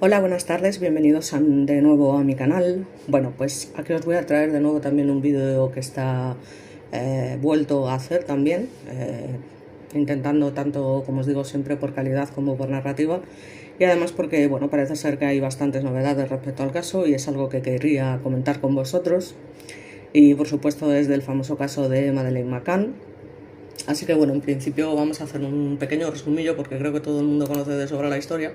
Hola, buenas tardes, bienvenidos de nuevo a mi canal. Bueno, pues aquí os voy a traer de nuevo también un vídeo que está vuelto a hacer también, intentando tanto, como os digo siempre, por calidad como por narrativa, y además porque, bueno, parece ser que hay bastantes novedades respecto al caso y es algo que querría comentar con vosotros, y por supuesto es del famoso caso de Madeleine McCann. Así que bueno, en principio vamos a hacer un pequeño resumillo porque creo que todo el mundo conoce de sobra la historia.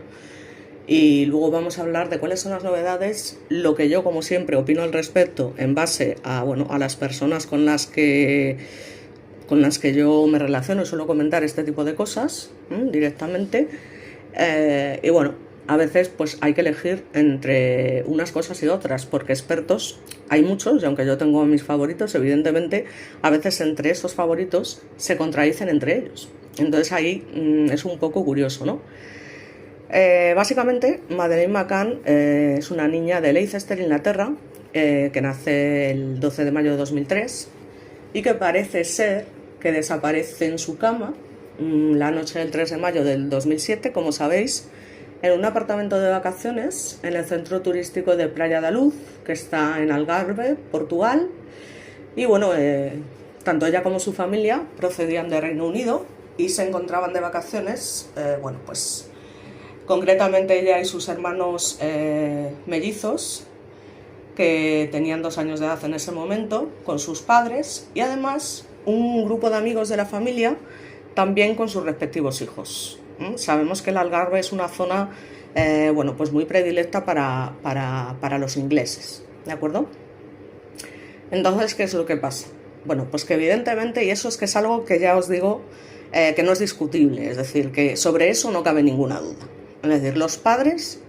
Y luego vamos a hablar de cuáles son las novedades, lo que yo, como siempre, opino al respecto en base a, bueno, a las personas con las que yo me relaciono y suelo comentar este tipo de cosas directamente. Y bueno, a veces pues hay que elegir entre unas cosas y otras, porque expertos hay muchos, y aunque yo tengo mis favoritos, evidentemente, a veces entre esos favoritos se contradicen entre ellos. Entonces ahí es un poco curioso, ¿no? Básicamente, Madeleine McCann es una niña de Leicester, Inglaterra, que nace el 12 de mayo de 2003 y que parece ser que desaparece en su cama la noche del 3 de mayo del 2007, como sabéis, en un apartamento de vacaciones en el centro turístico de Praia da Luz, que está en Algarve, Portugal. Y bueno, tanto ella como su familia procedían de Reino Unido y se encontraban de vacaciones, bueno, pues concretamente ella y sus hermanos mellizos, que tenían 2 años de edad en ese momento, con sus padres, y además un grupo de amigos de la familia también con sus respectivos hijos. Sabemos que el Algarve es una zona bueno, pues muy predilecta para los ingleses, ¿de acuerdo? Entonces, ¿qué es lo que pasa? Bueno, pues que evidentemente, y eso es que es algo que ya os digo que no es discutible, es decir, que sobre eso no cabe ninguna duda. Es decir, los padres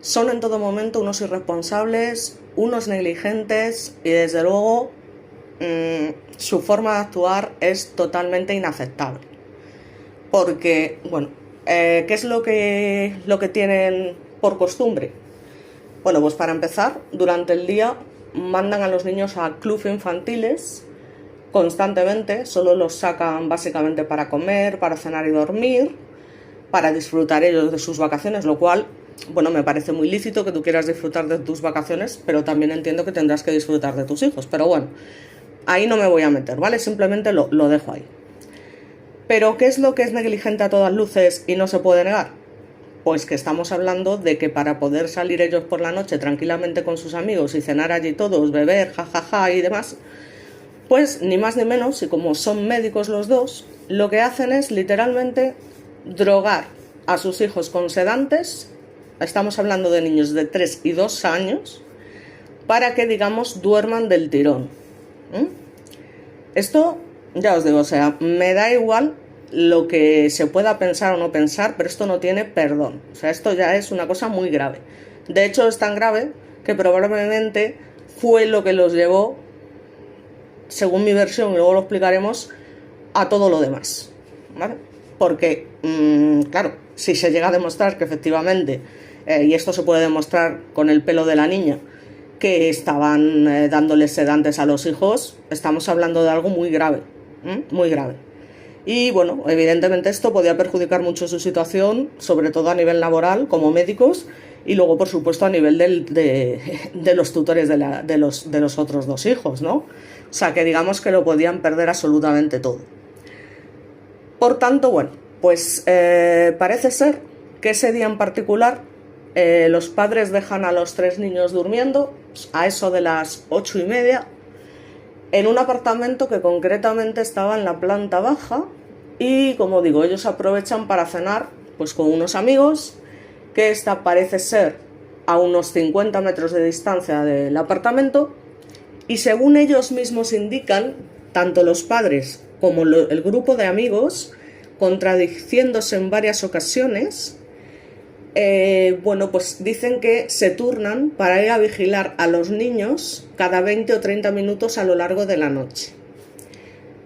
son en todo momento unos irresponsables, unos negligentes y desde luego su forma de actuar es totalmente inaceptable. Porque, bueno, ¿qué es lo que tienen por costumbre? Bueno, pues para empezar, durante el día mandan a los niños a clubes infantiles constantemente, solo los sacan básicamente para comer, para cenar y dormir, para disfrutar ellos de sus vacaciones, lo cual, bueno, me parece muy lícito que tú quieras disfrutar de tus vacaciones, pero también entiendo que tendrás que disfrutar de tus hijos. Pero bueno, ahí no me voy a meter, ¿vale? Simplemente lo dejo ahí. Pero ¿qué es lo que es negligente a todas luces y no se puede negar? Pues que estamos hablando de que para poder salir ellos por la noche tranquilamente con sus amigos y cenar allí todos, beber, jajaja y demás, pues ni más ni menos, y como son médicos los dos, lo que hacen es literalmente drogar a sus hijos con sedantes, estamos hablando de niños de 3 y 2 años, para que, digamos, duerman del tirón. Esto, ya os digo, o sea, me da igual lo que se pueda pensar o no pensar, pero esto no tiene perdón. O sea, esto ya es una cosa muy grave. De hecho, es tan grave que probablemente fue lo que los llevó, según mi versión, y luego lo explicaremos, a todo lo demás, ¿vale? Porque, claro, si se llega a demostrar que efectivamente, y esto se puede demostrar con el pelo de la niña, que estaban dándoles sedantes a los hijos, estamos hablando de algo muy grave, muy grave. Y bueno, evidentemente esto podía perjudicar mucho su situación, sobre todo a nivel laboral, como médicos, y luego, por supuesto, a nivel de los tutores de los otros 2 hijos, ¿no? O sea, que digamos que lo podían perder absolutamente todo. Por tanto, bueno, pues parece ser que ese día en particular los padres dejan a los 3 niños durmiendo a eso de las 8:30 en un apartamento que concretamente estaba en la planta baja y, como digo, ellos aprovechan para cenar pues con unos amigos, que parece ser a unos 50 metros de distancia del apartamento, y según ellos mismos indican, tanto los padres como el grupo de amigos, contradiciéndose en varias ocasiones, bueno, pues dicen que se turnan para ir a vigilar a los niños cada 20 o 30 minutos a lo largo de la noche.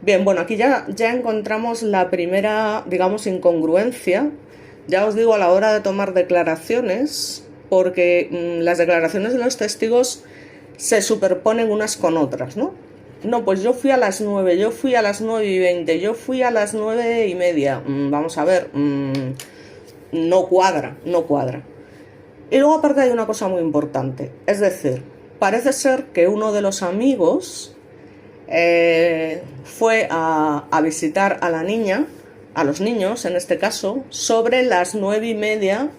Bien, bueno, aquí ya encontramos la primera, digamos, incongruencia, ya os digo, a la hora de tomar declaraciones, porque las declaraciones de los testigos se superponen unas con otras, ¿no? No, pues yo fui a las 9, yo fui a las 9:20, yo fui a las 9:30. Vamos a ver, no cuadra. Y luego aparte hay una cosa muy importante, es decir, parece ser que uno de los amigos fue a visitar a la niña, a los niños en este caso, sobre las 9:30,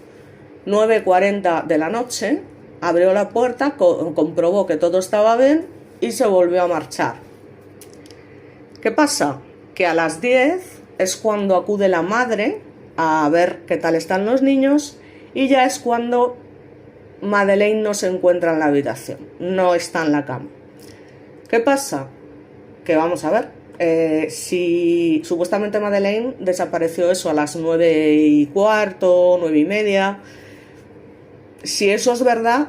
9:40 de la noche, abrió la puerta, comprobó que todo estaba bien y se volvió a marchar. ¿Qué pasa? Que a las 10 es cuando acude la madre a ver qué tal están los niños y ya es cuando Madeleine no se encuentra en la habitación, no está en la cama. ¿Qué pasa? Que vamos a ver, si supuestamente Madeleine desapareció eso a las 9:15, 9:30, si eso es verdad,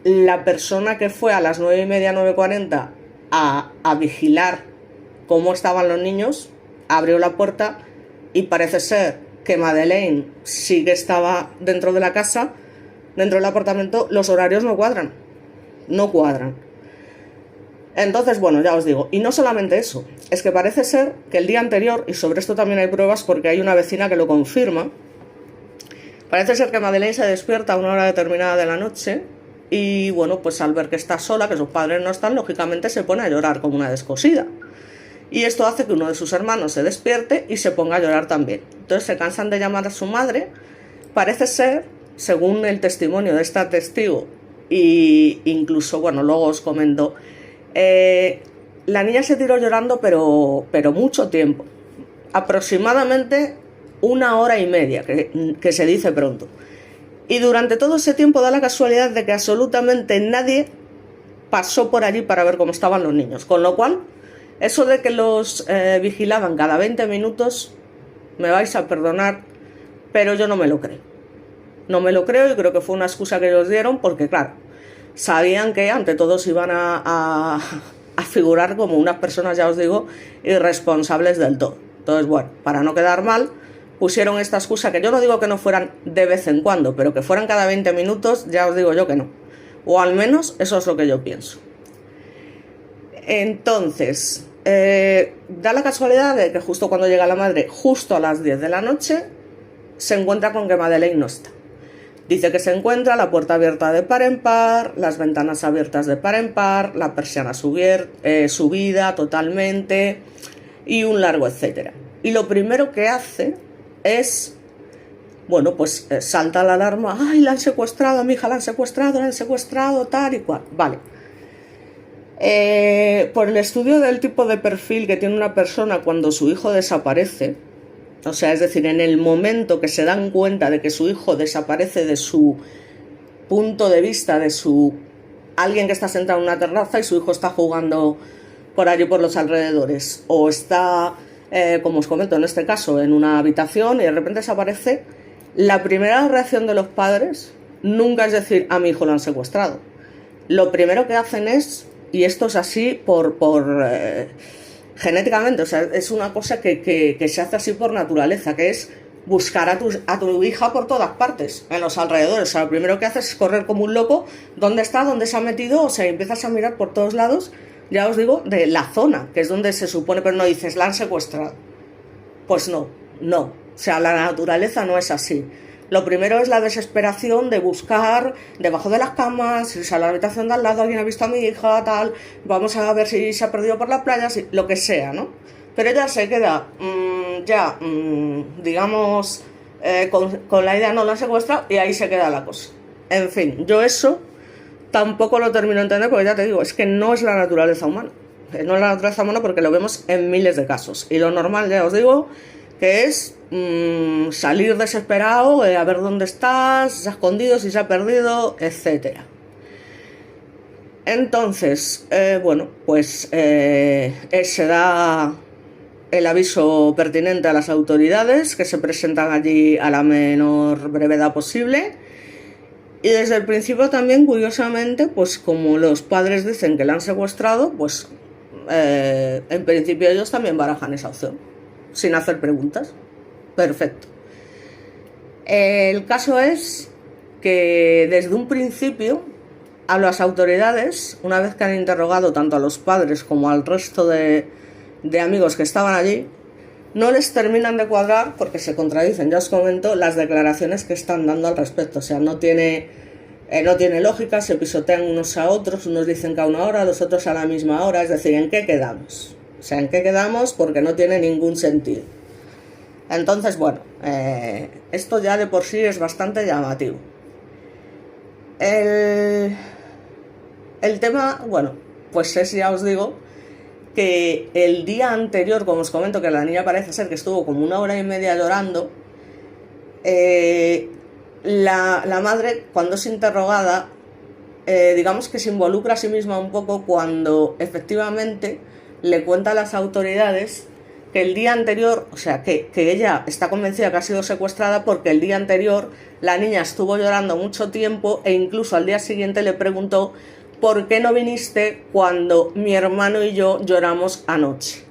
la persona que fue a las 9:30, 9:40 a vigilar cómo estaban los niños, abrió la puerta y parece ser que Madeleine sí que estaba dentro de la casa, dentro del apartamento. Los horarios no cuadran. Entonces, bueno, ya os digo, y no solamente eso, es que parece ser que el día anterior, y sobre esto también hay pruebas porque hay una vecina que lo confirma, parece ser que Madeleine se despierta a una hora determinada de la noche y, bueno, pues al ver que está sola, que sus padres no están, lógicamente se pone a llorar como una descosida. Y esto hace que uno de sus hermanos se despierte y se ponga a llorar también. Entonces se cansan de llamar a su madre. Parece ser, según el testimonio de esta testigo, e incluso, bueno, luego os comento, la niña se tiró llorando pero mucho tiempo, aproximadamente 1 hora y media, que se dice pronto. Y durante todo ese tiempo da la casualidad de que absolutamente nadie pasó por allí para ver cómo estaban los niños, con lo cual eso de que los vigilaban cada 20 minutos, me vais a perdonar, pero yo no me lo creo. No me lo creo y creo que fue una excusa que ellos dieron porque, claro, sabían que ante todo se iban a figurar como unas personas, ya os digo, irresponsables del todo. Entonces, bueno, para no quedar mal, pusieron esta excusa, que yo no digo que no fueran de vez en cuando, pero que fueran cada 20 minutos, ya os digo yo que no. O al menos eso es lo que yo pienso. Entonces, da la casualidad de que justo cuando llega la madre, justo a las 10 de la noche, se encuentra con que Madeleine no está. Dice que se encuentra la puerta abierta de par en par, las ventanas abiertas de par en par, la persiana subida totalmente y un largo etcétera. Y lo primero que hace es, bueno, pues salta la alarma. ¡Ay, la han secuestrado, a mi hija la han secuestrado, tal y cual! Vale. Por el estudio del tipo de perfil que tiene una persona cuando su hijo desaparece, o sea, es decir, en el momento que se dan cuenta de que su hijo desaparece de su punto de vista, de alguien que está sentado en una terraza y su hijo está jugando por allí por los alrededores, o está, como os comento en este caso, en una habitación y de repente desaparece, la primera reacción de los padres nunca es decir, a mi hijo lo han secuestrado. Lo primero que hacen es, y esto es así por genéticamente, o sea, es una cosa que se hace así por naturaleza, que es buscar a tu hija por todas partes, en los alrededores. O sea, lo primero que haces es correr como un loco, ¿dónde está? ¿Dónde se ha metido? O sea, empiezas a mirar por todos lados, ya os digo, de la zona, que es donde se supone, pero no dices, la han secuestrado. Pues no. O sea, la naturaleza no es así. Lo primero es la desesperación de buscar debajo de las camas, irse a la habitación de al lado, alguien ha visto a mi hija, tal, vamos a ver si se ha perdido por las playas, lo que sea, ¿no? Pero ella se queda, digamos, con la idea, no la han secuestrado, y ahí se queda la cosa. En fin, yo eso tampoco lo termino de entender, porque ya te digo, es que no es la naturaleza humana. No es la naturaleza humana porque lo vemos en miles de casos. Y lo normal, ya os digo, que es salir desesperado, a ver dónde estás, si se ha escondido, si se ha perdido, etcétera. Entonces, bueno, pues se da el aviso pertinente a las autoridades, que se presentan allí a la menor brevedad posible. Y desde el principio también, curiosamente, pues como los padres dicen que la han secuestrado, pues en principio ellos también barajan esa opción, sin hacer preguntas. Perfecto. El caso es que desde un principio a las autoridades, una vez que han interrogado tanto a los padres como al resto de amigos que estaban allí, no les terminan de cuadrar porque se contradicen, ya os comento, las declaraciones que están dando al respecto. O sea, no tiene No tiene lógica, se pisotean unos a otros, unos dicen que a una hora, los otros a la misma hora, es decir, ¿en qué quedamos? O sea, ¿en qué quedamos? Porque no tiene ningún sentido. Entonces, bueno, esto ya de por sí es bastante llamativo. El tema, bueno, pues es, ya os digo, que el día anterior, como os comento, que la niña parece ser que estuvo como 1 hora y media llorando, la madre, cuando es interrogada, digamos que se involucra a sí misma un poco cuando efectivamente le cuenta a las autoridades que el día anterior, o sea, que ella está convencida que ha sido secuestrada porque el día anterior la niña estuvo llorando mucho tiempo e incluso al día siguiente le preguntó: ¿por qué no viniste cuando mi hermano y yo lloramos anoche?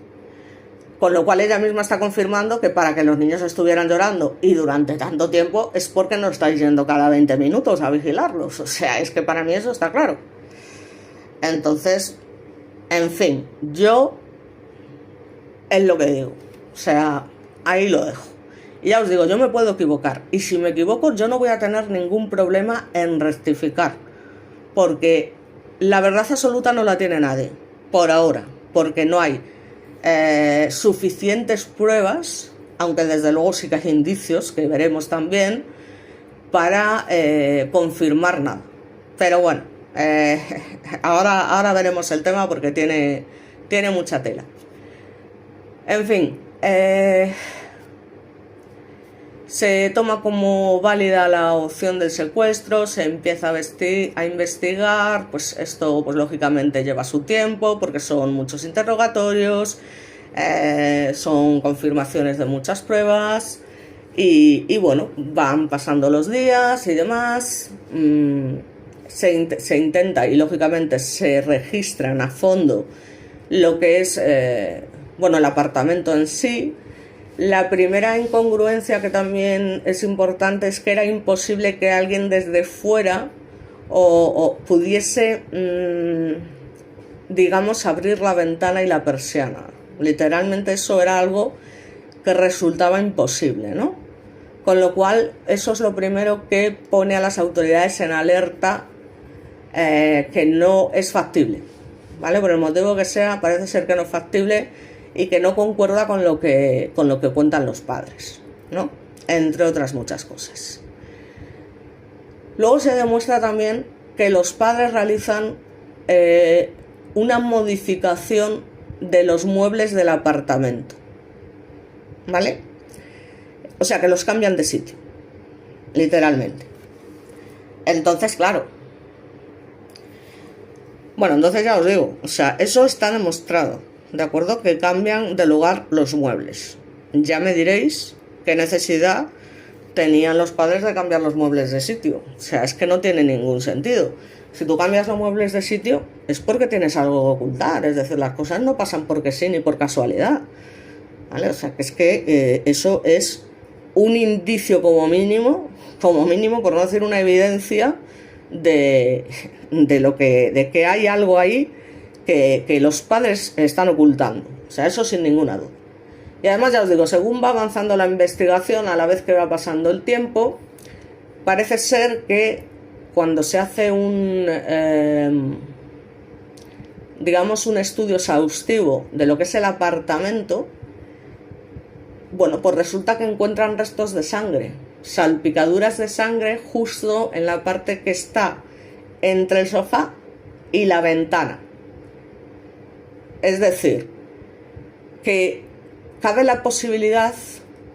Con lo cual ella misma está confirmando que para que los niños estuvieran llorando y durante tanto tiempo es porque no estáis yendo cada 20 minutos a vigilarlos. O sea, es que para mí eso está claro. Entonces, en fin, yo es lo que digo. O sea, ahí lo dejo. Y ya os digo, yo me puedo equivocar. Y si me equivoco, yo no voy a tener ningún problema en rectificar. Porque la verdad absoluta no la tiene nadie. Por ahora. Porque no hay suficientes pruebas, aunque desde luego sí que hay indicios, que veremos también, para confirmar nada. Pero bueno, ahora veremos el tema porque tiene mucha tela. En fin, se toma como válida la opción del secuestro, se empieza a investigar, pues esto pues lógicamente lleva su tiempo porque son muchos interrogatorios, son confirmaciones de muchas pruebas y bueno, van pasando los días y demás, se intenta y lógicamente se registran a fondo lo que es el apartamento en sí. La primera incongruencia que también es importante es que era imposible que alguien desde fuera o pudiese, digamos, abrir la ventana y la persiana. Literalmente eso era algo que resultaba imposible, ¿no? Con lo cual eso es lo primero que pone a las autoridades en alerta, que no es factible, ¿vale? Por el motivo que sea, parece ser que no es factible y que no concuerda con lo que cuentan los padres, ¿no? Entre otras muchas cosas. Luego se demuestra también que los padres realizan una modificación de los muebles del apartamento, ¿vale? O sea, que los cambian de sitio, literalmente. Entonces, claro. Bueno, entonces ya os digo, o sea, eso está demostrado. ¿De acuerdo? Que cambian de lugar los muebles. Ya me diréis qué necesidad tenían los padres de cambiar los muebles de sitio. O sea, es que no tiene ningún sentido. Si tú cambias los muebles de sitio es porque tienes algo que ocultar. Es decir, las cosas no pasan porque sí ni por casualidad, ¿vale? O sea, que es que eso es un indicio como mínimo, por no decir una evidencia de que hay algo ahí que los padres están ocultando. O sea, eso sin ninguna duda. Y además, ya os digo, según va avanzando la investigación, a la vez que va pasando el tiempo, parece ser que cuando se hace un estudio exhaustivo de lo que es el apartamento, bueno, pues resulta que encuentran restos de sangre, salpicaduras de sangre justo en la parte que está entre el sofá y la ventana. Es decir, que cabe la posibilidad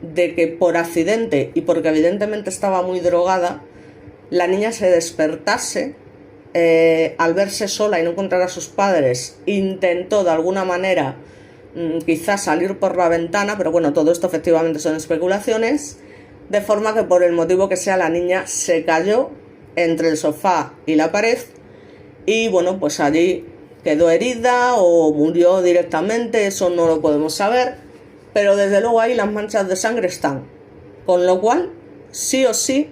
de que por accidente y porque evidentemente estaba muy drogada, la niña se despertase, al verse sola y no encontrar a sus padres, intentó de alguna manera quizás salir por la ventana, pero bueno, todo esto efectivamente son especulaciones, de forma que por el motivo que sea la niña se cayó entre el sofá y la pared y bueno, pues allí quedó herida o murió directamente, eso no lo podemos saber, pero desde luego ahí las manchas de sangre están. Con lo cual, sí o sí,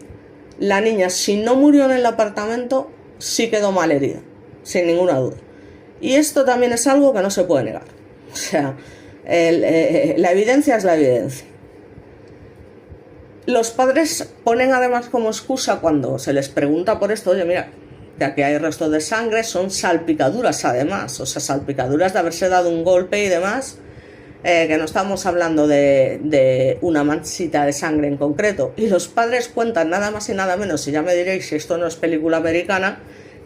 la niña, si no murió en el apartamento, sí quedó mal herida, sin ninguna duda. Y esto también es algo que no se puede negar. O sea, la evidencia es la evidencia. Los padres ponen además como excusa cuando se les pregunta por esto, oye, mira, ya que hay restos de sangre, son salpicaduras además, o sea, salpicaduras de haberse dado un golpe y demás, que no estamos hablando de una manchita de sangre en concreto. Y los padres cuentan nada más y nada menos, y ya me diréis si esto no es película americana,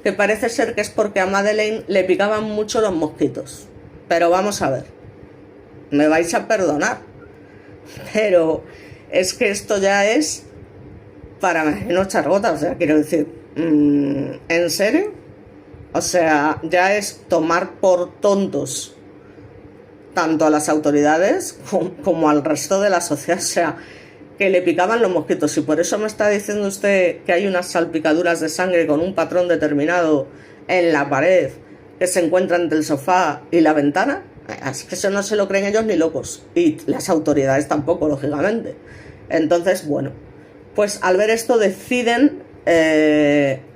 que parece ser que es porque a Madeleine le picaban mucho los mosquitos. Pero vamos a ver, me vais a perdonar, pero es que esto ya es para no echar gota, o sea, quiero decir, ¿en serio? O sea, ya es tomar por tontos tanto a las autoridades como al resto de la sociedad, o sea, que le picaban los mosquitos. Y por eso me está diciendo usted que hay unas salpicaduras de sangre con un patrón determinado en la pared que se encuentra entre el sofá y la ventana. Es que eso no se lo creen ellos ni locos, y las autoridades tampoco, lógicamente. Entonces, bueno, pues al ver esto deciden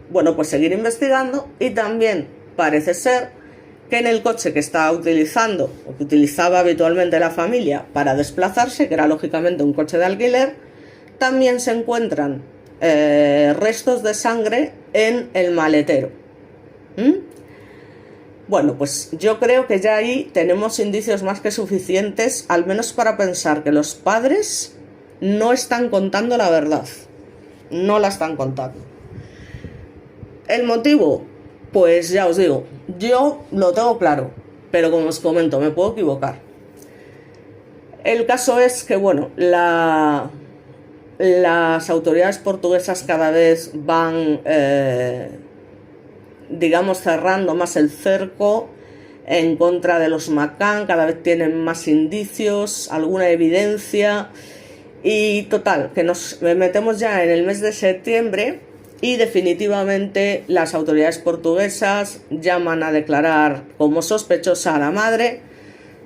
bueno, pues seguir investigando, y también parece ser que en el coche que estaba utilizando, o que utilizaba habitualmente la familia para desplazarse, que era lógicamente un coche de alquiler, también se encuentran restos de sangre en el maletero. Bueno, pues yo creo que ya ahí tenemos indicios más que suficientes, al menos para pensar que los padres no están contando la verdad. No la están contando. ¿El motivo? Pues ya os digo, yo lo tengo claro, pero como os comento, me puedo equivocar. El caso es que, bueno, las autoridades portuguesas cada vez van, digamos, cerrando más el cerco en contra de los McCann, cada vez tienen más indicios, alguna evidencia, y total, que nos metemos ya en el mes de septiembre y definitivamente las autoridades portuguesas llaman a declarar como sospechosa a la madre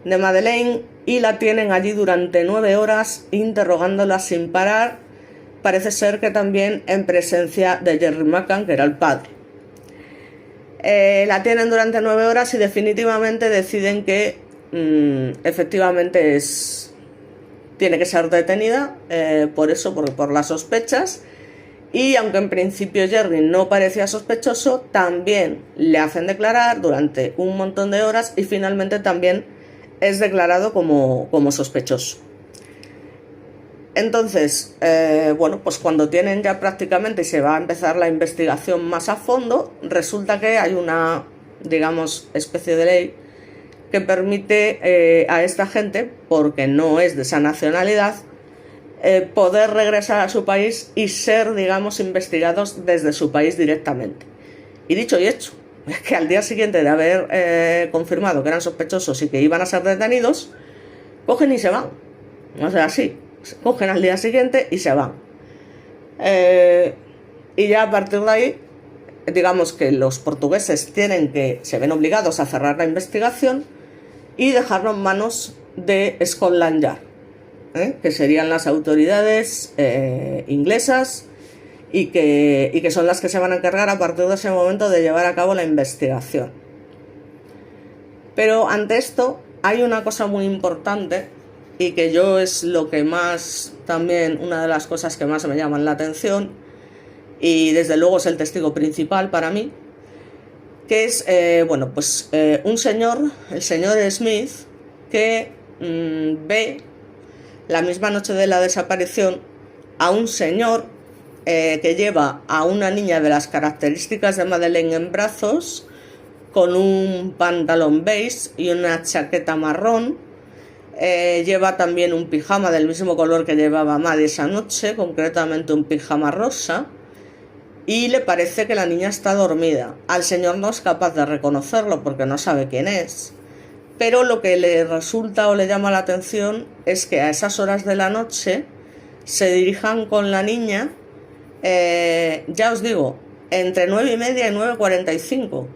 de Madeleine y la tienen allí durante 9 horas interrogándola sin parar. Parece ser que también en presencia de Jerry McCann, que era el padre. La tienen durante 9 horas y definitivamente deciden que efectivamente tiene que ser detenida por las sospechas. Y aunque en principio Jerry no parecía sospechoso, también le hacen declarar durante un montón de horas y finalmente también es declarado como sospechoso. Entonces, bueno, pues cuando tienen ya prácticamente y se va a empezar la investigación más a fondo, resulta que hay una, digamos, especie de ley que permite a esta gente, porque no es de esa nacionalidad, poder regresar a su país y ser, digamos, investigados desde su país directamente. Y dicho y hecho, es que al día siguiente de haber confirmado que eran sospechosos y que iban a ser detenidos, cogen y se van. O sea, sí, cogen al día siguiente y se van. Y ya a partir de ahí, digamos que los portugueses se ven obligados a cerrar la investigación y dejarlo en manos de Scotland Yard, que serían las autoridades inglesas y que son las que se van a encargar a partir de ese momento de llevar a cabo la investigación. Pero ante esto hay una cosa muy importante y que yo es lo que más, también una de las cosas que más me llaman la atención, y desde luego es el testigo principal para mí, que es, bueno, pues un señor, el señor Smith, que ve la misma noche de la desaparición a un señor que lleva a una niña de las características de Madeleine en brazos, con un pantalón beige y una chaqueta marrón. Lleva también un pijama del mismo color que llevaba Maddie esa noche, concretamente un pijama rosa, y le parece que la niña está dormida. Al señor no es capaz de reconocerlo porque no sabe quién es, pero lo que le resulta o le llama la atención es que a esas horas de la noche se dirijan con la niña, ya os digo, entre 9:30 y 9:45,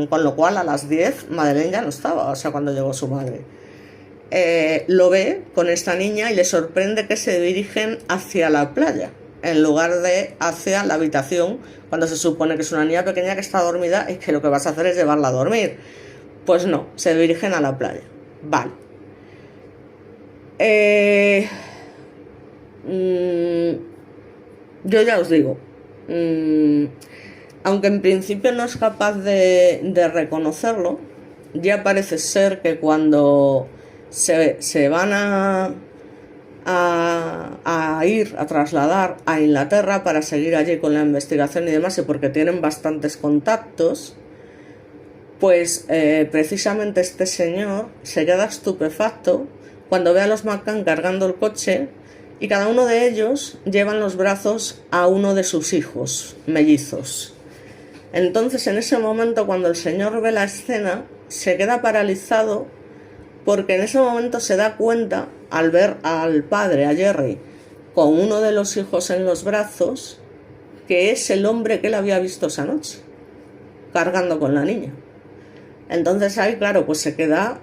con lo cual a las 10 Madeleine ya no estaba, o sea, cuando llegó su madre. Lo ve con esta niña y le sorprende que se dirigen hacia la playa en lugar de hacia la habitación, cuando se supone que es una niña pequeña que está dormida y que lo que vas a hacer es llevarla a dormir. Pues no, se dirigen a la playa. Vale. yo ya os digo, aunque en principio no es capaz de reconocerlo, ya parece ser que cuando se van a ir a trasladar a Inglaterra para seguir allí con la investigación y demás, y porque tienen bastantes contactos, pues precisamente este señor se queda estupefacto cuando ve a los McCann cargando el coche y cada uno de ellos lleva en los brazos a uno de sus hijos mellizos. Entonces, en ese momento, cuando el señor ve la escena, se queda paralizado porque en ese momento se da cuenta, al ver al padre, a Jerry, con uno de los hijos en los brazos, que es el hombre que él había visto esa noche, cargando con la niña. Entonces ahí, claro, pues se queda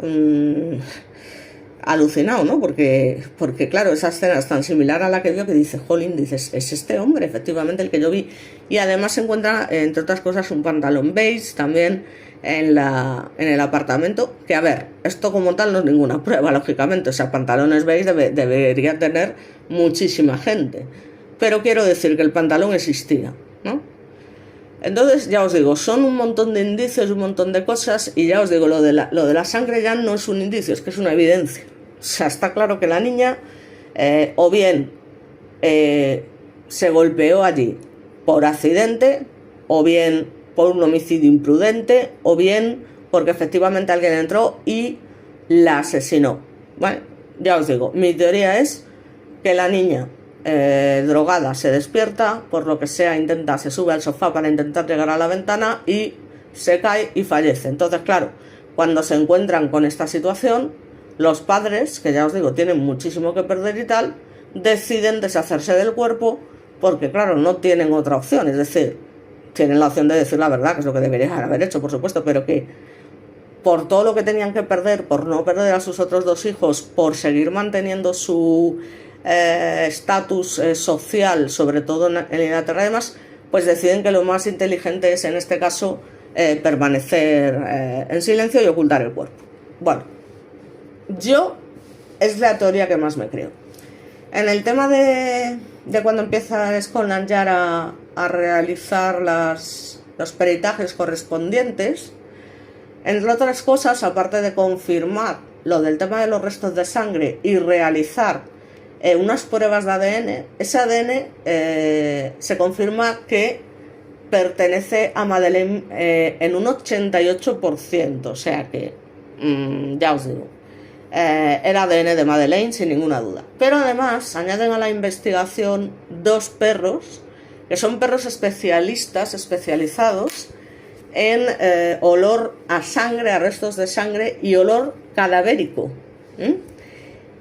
alucinado, ¿no? Porque claro, esa escena es tan similar a la que vio que dice, jolín, dices, es este hombre, efectivamente, el que yo vi. Y además se encuentra, entre otras cosas, un pantalón beige también en el apartamento, que a ver, esto como tal no es ninguna prueba, lógicamente, o sea, pantalones beige debería tener muchísima gente. Pero quiero decir que el pantalón existía, ¿no? Entonces, ya os digo, son un montón de indicios, un montón de cosas, y ya os digo, lo de la sangre ya no es un indicio, es que es una evidencia. O sea, está claro que la niña o bien se golpeó allí por accidente, o bien por un homicidio imprudente, o bien porque efectivamente alguien entró y la asesinó. Bueno, ya os digo, mi teoría es que la niña drogada se despierta, por lo que sea se sube al sofá para intentar llegar a la ventana y se cae y fallece. Entonces, claro, cuando se encuentran con esta situación, los padres, que ya os digo, tienen muchísimo que perder y tal, deciden deshacerse del cuerpo porque, claro, no tienen otra opción. Es decir, tienen la opción de decir la verdad, que es lo que deberían haber hecho, por supuesto, pero que por todo lo que tenían que perder, por no perder a sus otros dos hijos, por seguir manteniendo su estatus social, sobre todo en Inglaterra, además, pues deciden que lo más inteligente es, en este caso, permanecer en silencio y ocultar el cuerpo. Bueno, es la teoría que más me creo. En el tema de cuando empieza Scotland Yard a realizar los peritajes correspondientes, entre otras cosas, aparte de confirmar lo del tema de los restos de sangre y realizar unas pruebas de ADN, ese ADN se confirma que pertenece a Madeleine en un 88%, o sea que, ya os digo, era ADN de Madeleine sin ninguna duda. Pero además añaden a la investigación dos perros, que son perros especializados en olor a sangre, a restos de sangre y olor cadavérico.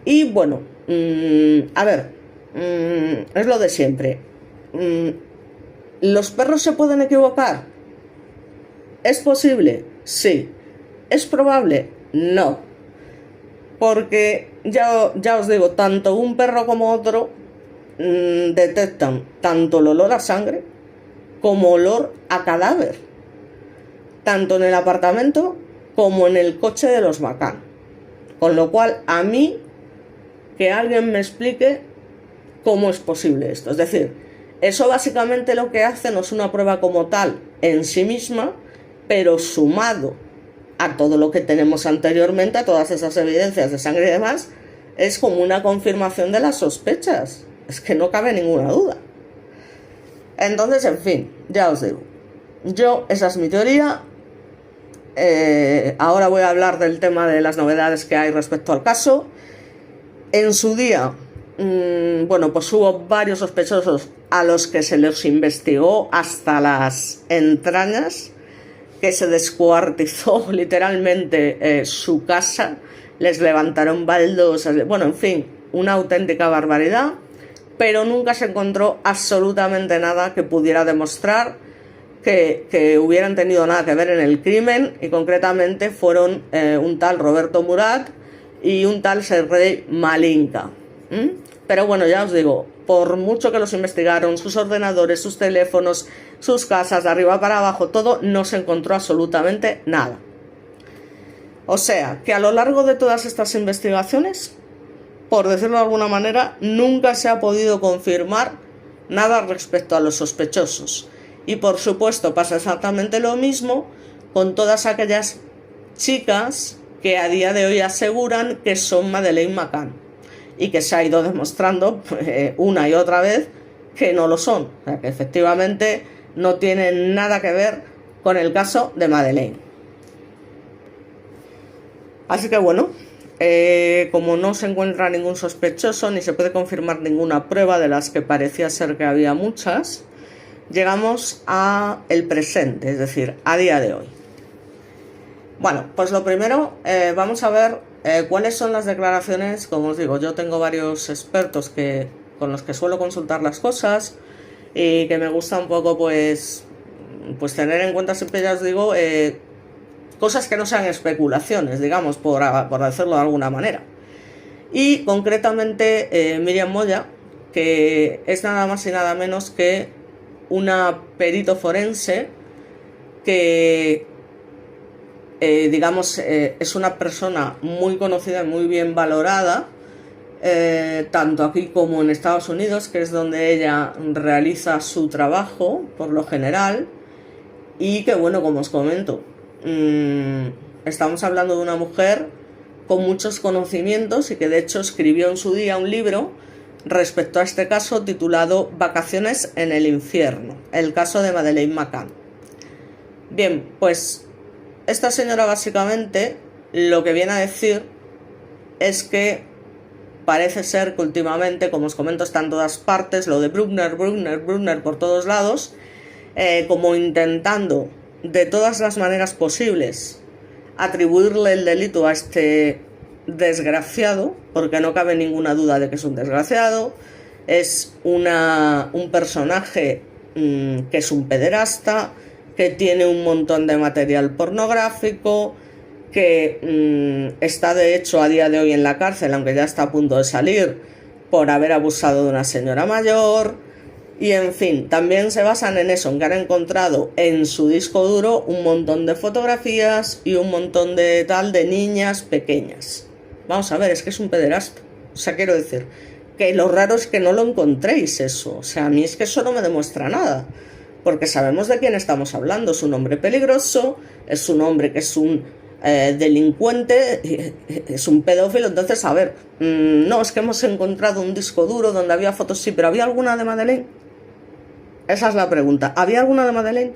Y bueno, a ver, es lo de siempre. ¿Los perros se pueden equivocar? ¿Es posible? Sí. ¿Es probable? No. Porque ya os digo, tanto un perro como otro detectan tanto el olor a sangre como olor a cadáver, tanto en el apartamento como en el coche de los McCann. Con lo cual, a mí, que alguien me explique cómo es posible esto. Es decir, eso básicamente lo que hace no es una prueba como tal en sí misma, pero sumado a todo lo que tenemos anteriormente, a todas esas evidencias de sangre y demás, es como una confirmación de las sospechas. Es que no cabe ninguna duda. Entonces, en fin, ya os digo. Esa es mi teoría. Ahora voy a hablar del tema de las novedades que hay respecto al caso. En su día, pues hubo varios sospechosos a los que se les investigó hasta las entrañas, que se descuartizó literalmente su casa, les levantaron baldosas, bueno, en fin, una auténtica barbaridad, pero nunca se encontró absolutamente nada que pudiera demostrar que hubieran tenido nada que ver en el crimen, y concretamente fueron un tal Roberto Murat y un tal Sergei Malinka. Pero bueno, ya os digo, por mucho que los investigaron, sus ordenadores, sus teléfonos, sus casas, de arriba para abajo, todo, no se encontró absolutamente nada. O sea, que a lo largo de todas estas investigaciones, por decirlo de alguna manera, nunca se ha podido confirmar nada respecto a los sospechosos. Y por supuesto pasa exactamente lo mismo con todas aquellas chicas que a día de hoy aseguran que son Madeleine McCann y que se ha ido demostrando una y otra vez que no lo son, o sea, que efectivamente no tienen nada que ver con el caso de Madeleine. Así que bueno, como no se encuentra ningún sospechoso ni se puede confirmar ninguna prueba, de las que parecía ser que había muchas, llegamos a el presente, es decir, a día de hoy. Bueno, pues lo primero, vamos a ver cuáles son las declaraciones. Como os digo, yo tengo varios expertos con los que suelo consultar las cosas y que me gusta un poco pues tener en cuenta siempre, ya os digo, cosas que no sean especulaciones, digamos, por decirlo de alguna manera. Y concretamente Miriam Moya, que es nada más y nada menos que una perito forense que digamos, es una persona muy conocida y muy bien valorada, tanto aquí como en Estados Unidos, que es donde ella realiza su trabajo por lo general, y que bueno, como os comento, estamos hablando de una mujer con muchos conocimientos y que de hecho escribió en su día un libro respecto a este caso titulado Vacaciones en el infierno, el caso de Madeleine McCann. Bien, pues esta señora básicamente lo que viene a decir es que parece ser que últimamente, como os comento, está en todas partes lo de Bruckner por todos lados, como intentando de todas las maneras posibles atribuirle el delito a este desgraciado, porque no cabe ninguna duda de que es un desgraciado, es un personaje que es un pederasta, que tiene un montón de material pornográfico, que está de hecho a día de hoy en la cárcel, aunque ya está a punto de salir, por haber abusado de una señora mayor. Y en fin, también se basan en eso, en que han encontrado en su disco duro un montón de fotografías y un montón de niñas pequeñas. Vamos a ver, es que es un pederasta. O sea, quiero decir, que lo raro es que no lo encontréis eso. O sea, a mí es que eso no me demuestra nada. Porque sabemos de quién estamos hablando. Es un hombre peligroso, es un hombre que es un delincuente, es un pedófilo. Entonces, a ver, no, es que hemos encontrado un disco duro donde había fotos, sí, pero ¿había alguna de Madeleine? Esa es la pregunta. ¿Había alguna de Madeleine?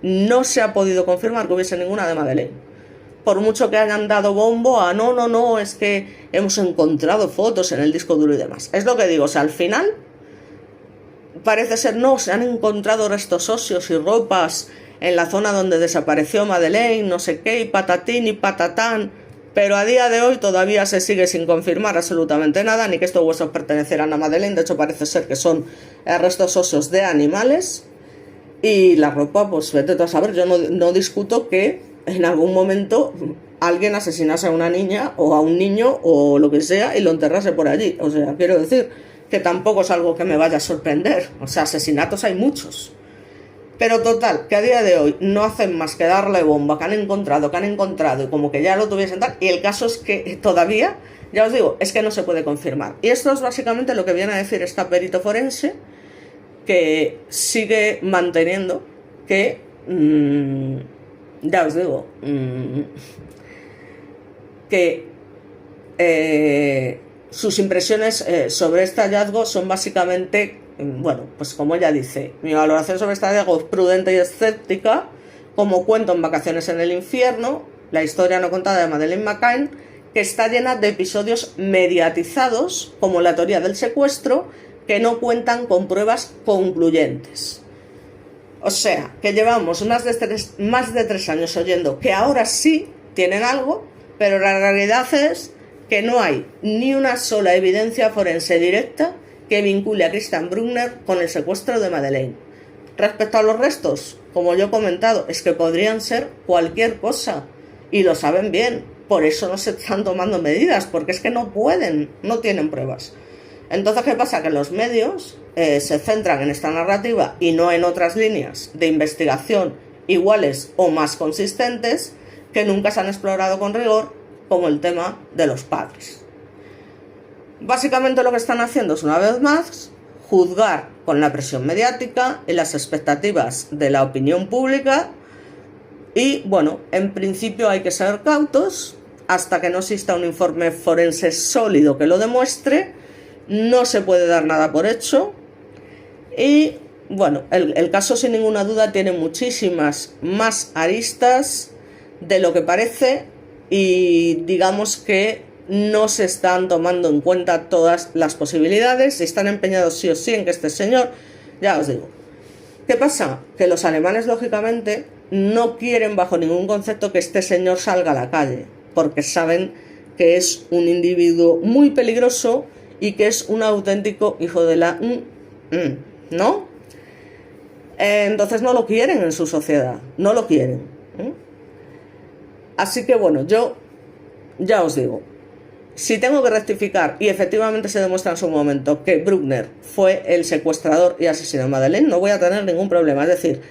No se ha podido confirmar que hubiese ninguna de Madeleine. Por mucho que hayan dado bombo a no, es que hemos encontrado fotos en el disco duro y demás. Es lo que digo, o sea, al final parece ser, no, se han encontrado restos óseos y ropas en la zona donde desapareció Madeleine, no sé qué, y patatín y patatán, pero a día de hoy todavía se sigue sin confirmar absolutamente nada, ni que estos huesos pertenecieran a Madeleine. De hecho parece ser que son restos óseos de animales, y la ropa, pues vete tú a saber. Yo no discuto que en algún momento alguien asesinase a una niña o a un niño o lo que sea y lo enterrase por allí. O sea, quiero decir que tampoco es algo que me vaya a sorprender. O sea, asesinatos hay muchos. Pero total, que a día de hoy no hacen más que darle bomba, que han encontrado, y como que ya lo tuviesen tal. Y el caso es que todavía, ya os digo, es que no se puede confirmar. Y esto es básicamente lo que viene a decir esta perito forense, que sigue manteniendo que, ya os digo, que sus impresiones sobre este hallazgo son básicamente, bueno, pues como ella dice, mi valoración sobre este hallazgo es prudente y escéptica. Como cuento en Vacaciones en el infierno, la historia no contada de Madeleine McCann, que está llena de episodios mediatizados, como la teoría del secuestro, que no cuentan con pruebas concluyentes. O sea, que llevamos más de 3 años oyendo que ahora sí tienen algo, pero la realidad es que no hay ni una sola evidencia forense directa que vincule a Christian Bruckner con el secuestro de Madeleine. Respecto a los restos, como yo he comentado, es que podrían ser cualquier cosa, y lo saben bien. Por eso no se están tomando medidas, porque es que no pueden, no tienen pruebas. Entonces, ¿qué pasa? Que los medios se centran en esta narrativa y no en otras líneas de investigación iguales o más consistentes que nunca se han explorado con rigor, como el tema de los padres. Básicamente lo que están haciendo es, una vez más, juzgar con la presión mediática y las expectativas de la opinión pública. Y bueno, en principio hay que ser cautos hasta que no exista un informe forense sólido que lo demuestre. No se puede dar nada por hecho. Y bueno, el caso sin ninguna duda tiene muchísimas más aristas de lo que parece, y digamos que no se están tomando en cuenta todas las posibilidades y están empeñados sí o sí en que este señor, ya os digo. ¿Qué pasa? Que los alemanes, lógicamente, no quieren bajo ningún concepto que este señor salga a la calle, porque saben que es un individuo muy peligroso y que es un auténtico hijo de la... ¿no? Entonces no lo quieren en su sociedad, no lo quieren. Así que bueno, yo ya os digo, si tengo que rectificar y efectivamente se demuestra en su momento que Bruckner fue el secuestrador y asesino de Madeleine, no voy a tener ningún problema. Es decir,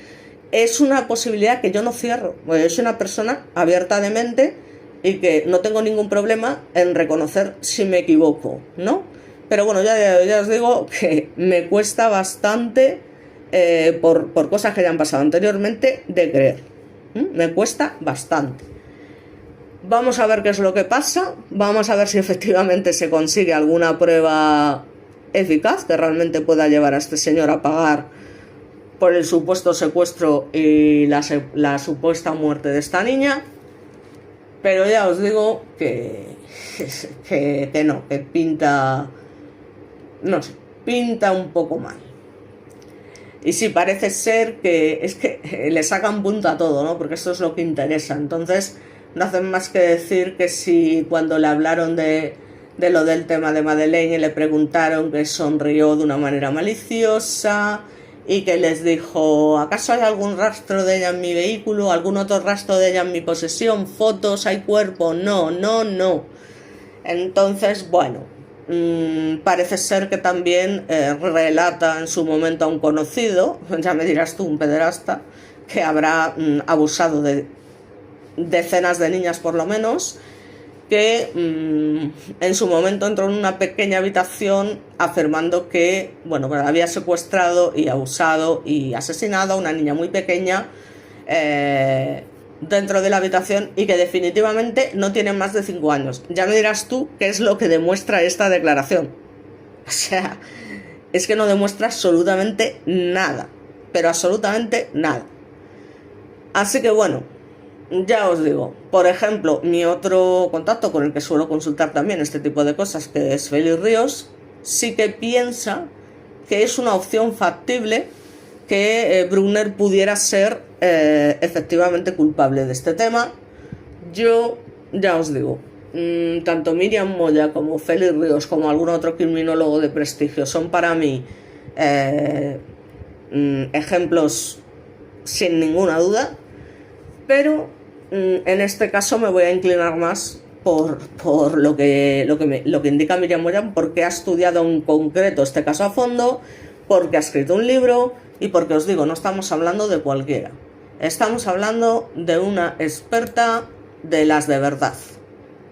es una posibilidad que yo no cierro. Yo soy una persona abierta de mente y que no tengo ningún problema en reconocer si me equivoco, ¿no? Pero bueno, ya os digo que me cuesta bastante, por cosas que ya han pasado anteriormente, de creer. Me cuesta bastante. Vamos a ver qué es lo que pasa, vamos a ver si efectivamente se consigue alguna prueba eficaz que realmente pueda llevar a este señor a pagar por el supuesto secuestro y la supuesta muerte de esta niña. Pero ya os digo que no, que pinta, no sé, pinta un poco mal. Y sí, parece ser que es que le sacan punta a todo, ¿no? Porque esto es lo que interesa. Entonces no hacen más que decir que si cuando le hablaron de lo del tema de Madeleine y le preguntaron, que sonrió de una manera maliciosa y que les dijo: ¿acaso hay algún rastro de ella en mi vehículo? ¿Algún otro rastro de ella en mi posesión? ¿Fotos? ¿Hay cuerpo? No. Entonces, bueno, parece ser que también relata en su momento a un conocido, ya me dirás tú, un pederasta, que habrá abusado de decenas de niñas por lo menos, que en su momento entró en una pequeña habitación afirmando que, bueno, había secuestrado y abusado y asesinado a una niña muy pequeña dentro de la habitación, y que definitivamente no tiene más de 5 años. Ya me dirás tú qué es lo que demuestra esta declaración. O sea, es que no demuestra absolutamente nada, pero absolutamente nada. Así que bueno, ya os digo, por ejemplo, mi otro contacto con el que suelo consultar también este tipo de cosas, que es Félix Ríos, sí que piensa que es una opción factible que Bruckner pudiera ser efectivamente culpable de este tema. Yo ya os digo, tanto Miriam Moya como Félix Ríos como algún otro criminólogo de prestigio son para mí ejemplos sin ninguna duda, pero en este caso me voy a inclinar más por lo que indica Miriam Moya, porque ha estudiado en concreto este caso a fondo, porque ha escrito un libro y porque, os digo, no estamos hablando de cualquiera. Estamos hablando de una experta de las de verdad.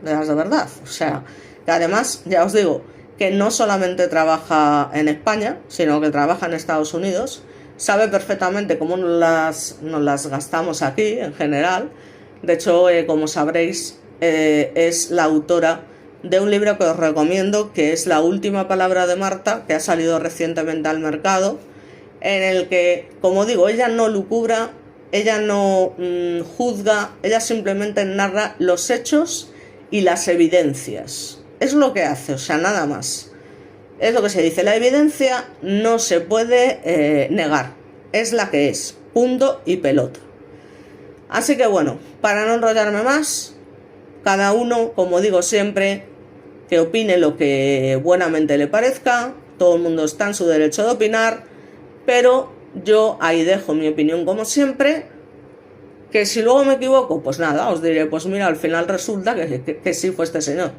De las de verdad. O sea, que además, ya os digo, que no solamente trabaja en España, sino que trabaja en Estados Unidos. Sabe perfectamente cómo nos las gastamos aquí, en general. De hecho, como sabréis, es la autora de un libro que os recomiendo, que es La última palabra de Marta, que ha salido recientemente al mercado, en el que, como digo, ella no lucubra, ella no juzga, ella simplemente narra los hechos y las evidencias. Es lo que hace, o sea, nada más. Es lo que se dice, la evidencia no se puede negar, es la que es, punto y pelota. Así que bueno, para no enrollarme más, cada uno, como digo siempre, que opine lo que buenamente le parezca. Todo el mundo está en su derecho de opinar, pero yo ahí dejo mi opinión como siempre, que si luego me equivoco, pues nada, os diré, pues mira, al final resulta que sí fue este señor.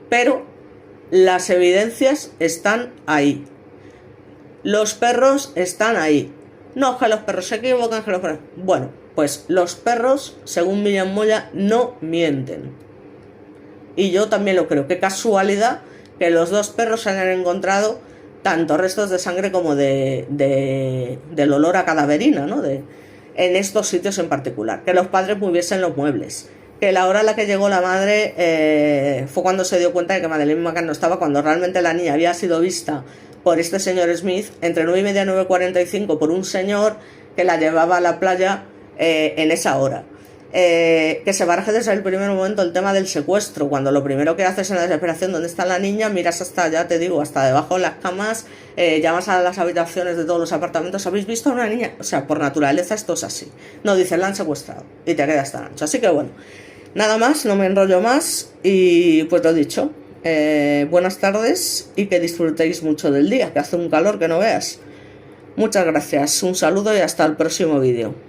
Pero las evidencias están ahí. Los perros están ahí. No, que los perros se equivocan, que los perros... Bueno, pues los perros, según Miriam Moya, no mienten. Y yo también lo creo. Qué casualidad que los dos perros se hayan encontrado tanto restos de sangre como del olor a cadaverina, ¿no? En estos sitios en particular, que los padres moviesen los muebles, que la hora a la que llegó la madre fue cuando se dio cuenta de que Madeleine McCann no estaba, cuando realmente la niña había sido vista por este señor Smith entre 9:30 y 9:45 por un señor que la llevaba a la playa en esa hora. Que se baraje desde el primer momento el tema del secuestro, cuando lo primero que haces en la desesperación, ¿dónde está la niña? Miras hasta, ya te digo, hasta debajo de las camas, llamas a las habitaciones de todos los apartamentos, ¿habéis visto a una niña? O sea, por naturaleza esto es así. No, dices, la han secuestrado y te quedas tan ancho. Así que bueno, nada más, no me enrollo más y pues lo dicho, buenas tardes y que disfrutéis mucho del día, que hace un calor que no veas. Muchas gracias, un saludo y hasta el próximo vídeo.